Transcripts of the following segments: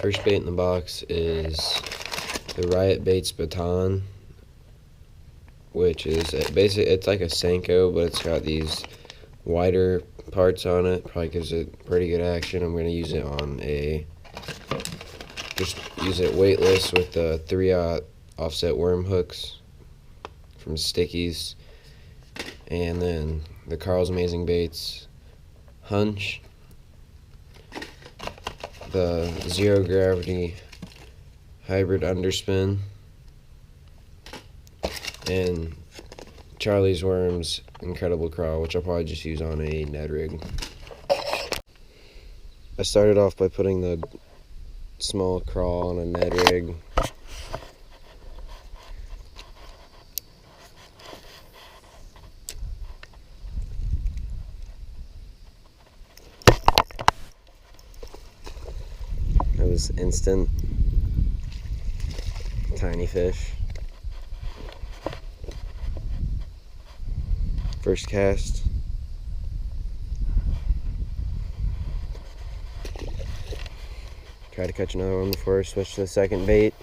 First bait in the box is the Riot Baits Baton, which is basically, it's like a Senko, but it's got these wider parts on it. Probably gives it pretty good action. I'm going to use it on just use it weightless with the 3/0 offset worm hooks from Stickies. And then the Carl's Amazing Baits Hunch, the Zero Gravity Hybrid Underspin, and Charlie's Worms Incredible Crawl, which I'll probably just use on a Ned rig. I started off by putting the small crawl on a Ned rig. It was instant. Tiny fish. First cast. Try to catch another one before I switch to the second bait.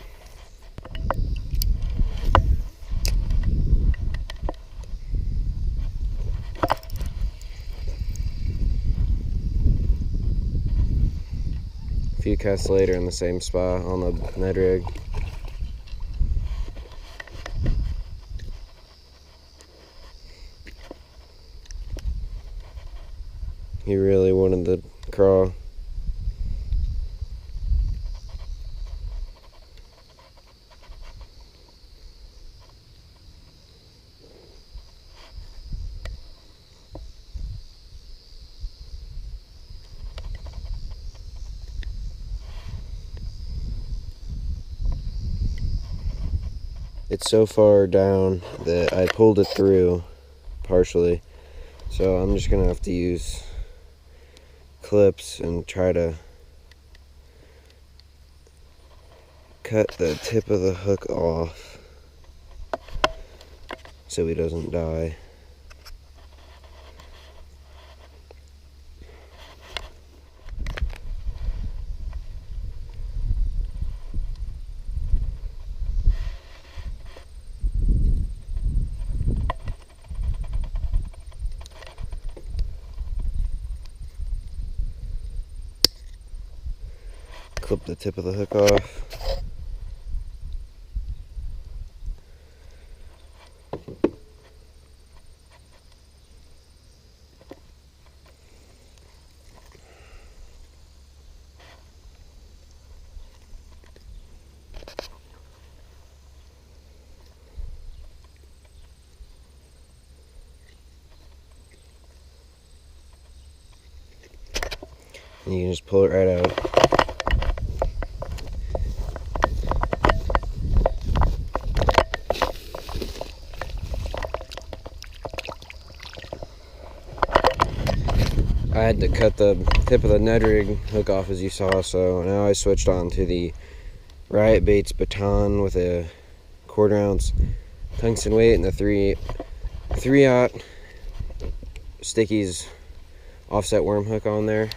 A few casts later in the same spot on the Ned rig. He really wanted the crawl. It's so far down that I pulled it through partially, so I'm just gonna have to use clips and try to cut the tip of the hook off so he doesn't die. Clip the tip of the hook off. And you can just pull it right out. I had to cut the tip of the Ned rig hook off, as you saw, so now I switched on to the Riot Baits Baton with a 1/4 ounce tungsten weight and the 3/0 Stickies offset worm hook on there.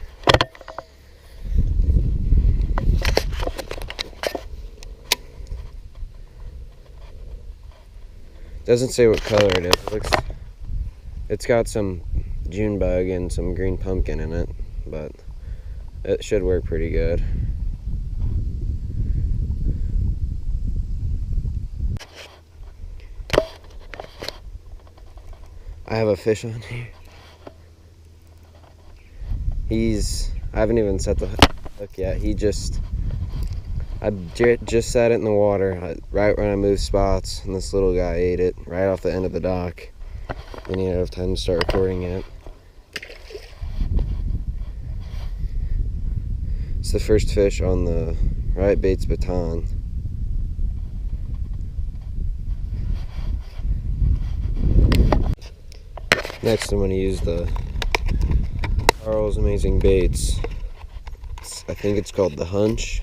Doesn't say what color it is. It's got some June bug and some green pumpkin in it, but it should work pretty good. I have a fish on here. I haven't even set the hook yet. I just set it in the water right when I moved spots, and this little guy ate it right off the end of the dock. Didn't even have time to start recording it. It's the first fish on the Riot Baits Baton. Next I'm going to use the Carl's Amazing Baits. I think it's called the Hunch.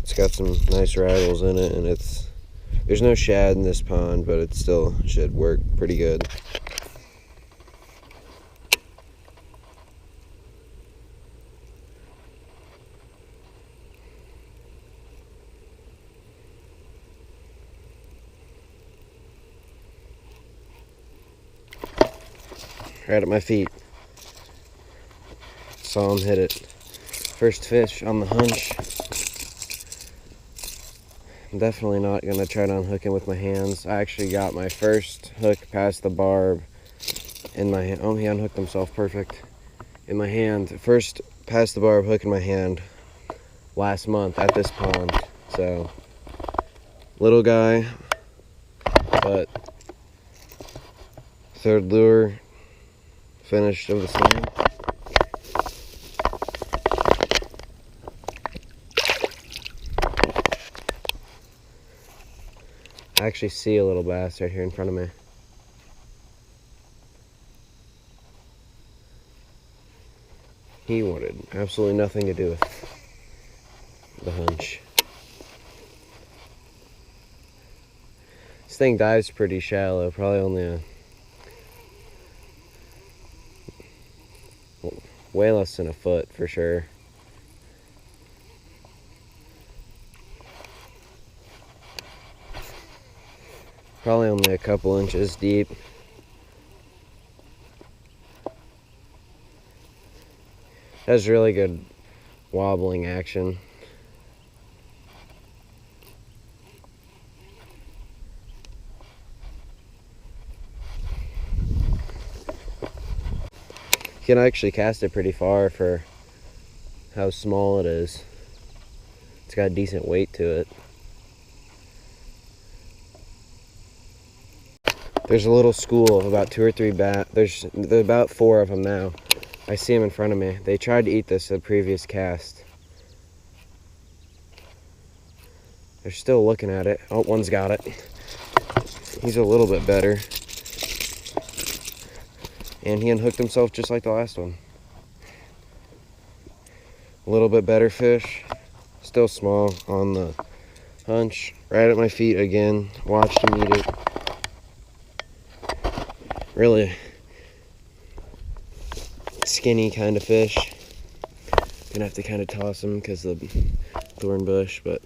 It's got some nice rattles in it, and there's no shad in this pond, but it still should work pretty good. right at my feet. Saw him hit it. First fish on the hunch. I'm definitely not going to try to unhook him with my hands. I actually got my first hook past the barb in my hand. Oh, he unhooked himself perfect. In my hand. First past the barb hook in my hand last month at this pond. So, little guy, but third lure finished of the slam. I actually see a little bass right here in front of me. He wanted absolutely nothing to do with the hunch. This thing dives pretty shallow, probably only way less than a foot for sure. Probably only a couple inches deep. Has really good wobbling action. You can actually cast it pretty far for how small it is. It's got decent weight to it. There's a little school of about 2 or 3 bass. There's about 4 of them now. I see them in front of me. They tried to eat this at the previous cast. They're still looking at it. Oh, one's got it. He's a little bit better. And he unhooked himself just like the last one. A little bit better fish. Still small on the hunch. Right at my feet again. Watched him eat it. Really skinny kind of fish. Gonna have to kind of toss him because of the thorn bush, but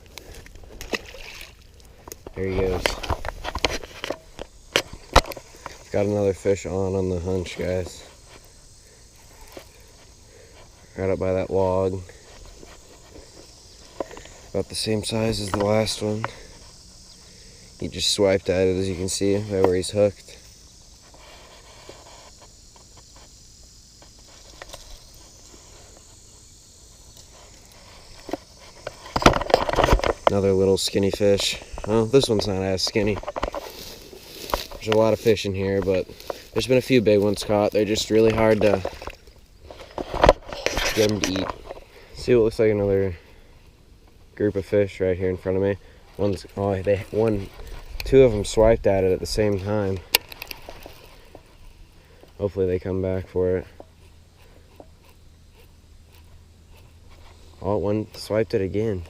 there he goes. Got another fish on the hunch, guys. Right up by that log. About the same size as the last one. He just swiped at it, as you can see, right where he's hooked. Another little skinny fish. Well, this one's not as skinny. There's a lot of fish in here, but there's been a few big ones caught. They're just really hard to get them to eat. See what looks like another group of fish right here in front of me. Two of them swiped at it at the same time. Hopefully they come back for it. Oh, one swiped it again.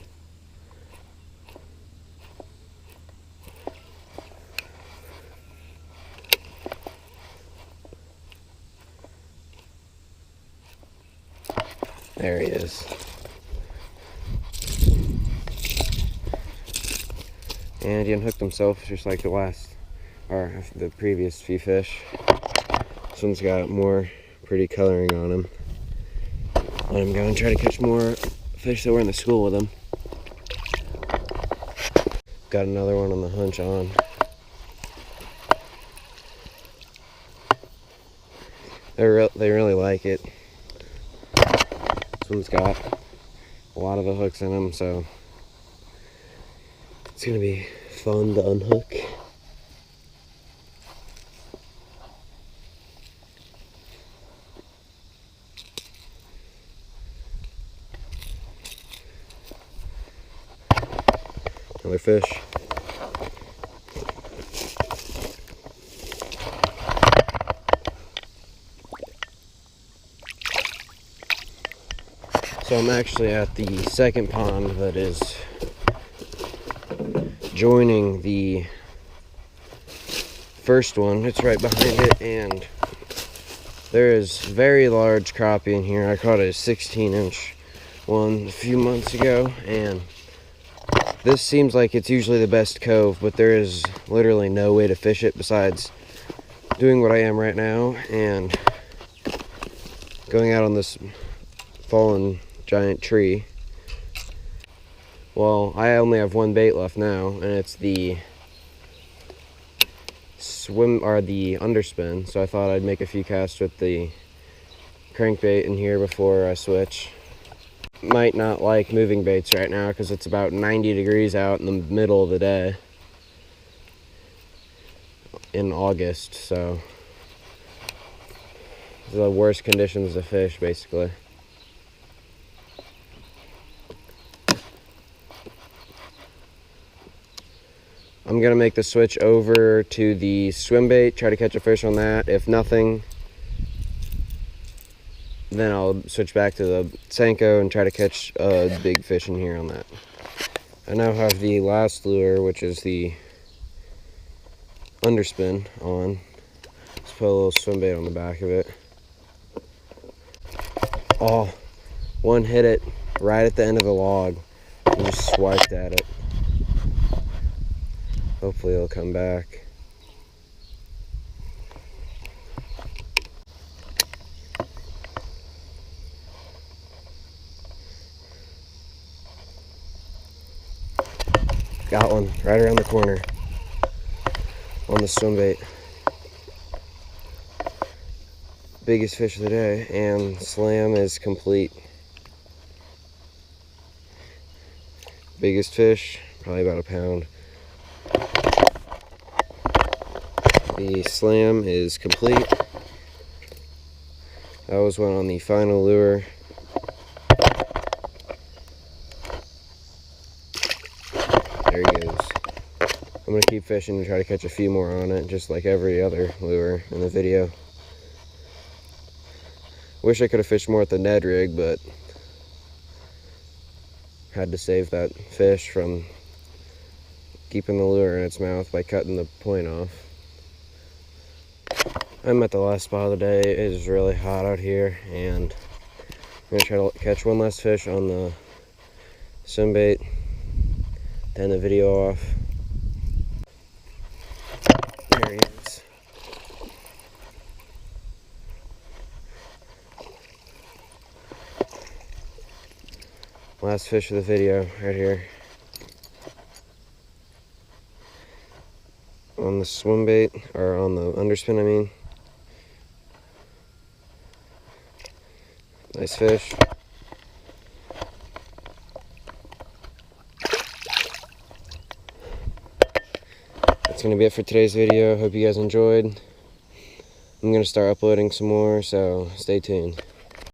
There he is. And he unhooked himself just like the previous few fish. This one's got more pretty coloring on him. I'm going to try to catch more fish that were in the school with him. Got another one on the hunch on. They really like it. This one's got a lot of the hooks in them, so it's gonna be fun to unhook. Another fish. So I'm actually at the second pond that is joining the first one. It's right behind it, and there is very large crappie in here. I caught a 16-inch one a few months ago, and this seems like it's usually the best cove, but there is literally no way to fish it besides doing what I am right now and going out on this fallen giant tree. Well, I only have one bait left now, and it's the the underspin. So I thought I'd make a few casts with the crankbait in here before I switch. Might not like moving baits right now because it's about 90 degrees out in the middle of the day in August, so the worst conditions to fish basically. I'm gonna make the switch over to the swim bait, try to catch a fish on that. If nothing, then I'll switch back to the Senko and try to catch a big fish in here on that. I now have the last lure, which is the underspin on. Let's put a little swim bait on the back of it. Oh, one hit it right at the end of the log and just swiped at it. Hopefully it'll come back. Got one right around the corner on the swim bait. Biggest fish of the day, and slam is complete. Biggest fish, probably about a pound. The slam is complete. That was one on the final lure. There he goes. I'm gonna keep fishing and try to catch a few more on it, just like every other lure in the video. Wish I could have fished more at the Ned rig, but had to save that fish from keeping the lure in its mouth by cutting the point off. I'm at the last spot of the day. It is really hot out here, and I'm gonna try to catch one last fish on the swim bait to end the video off. There he is. Last fish of the video right here. On the swim bait, or on the underspin I mean. Nice fish. That's going to be it for today's video. Hope you guys enjoyed. I'm going to start uploading some more, so stay tuned.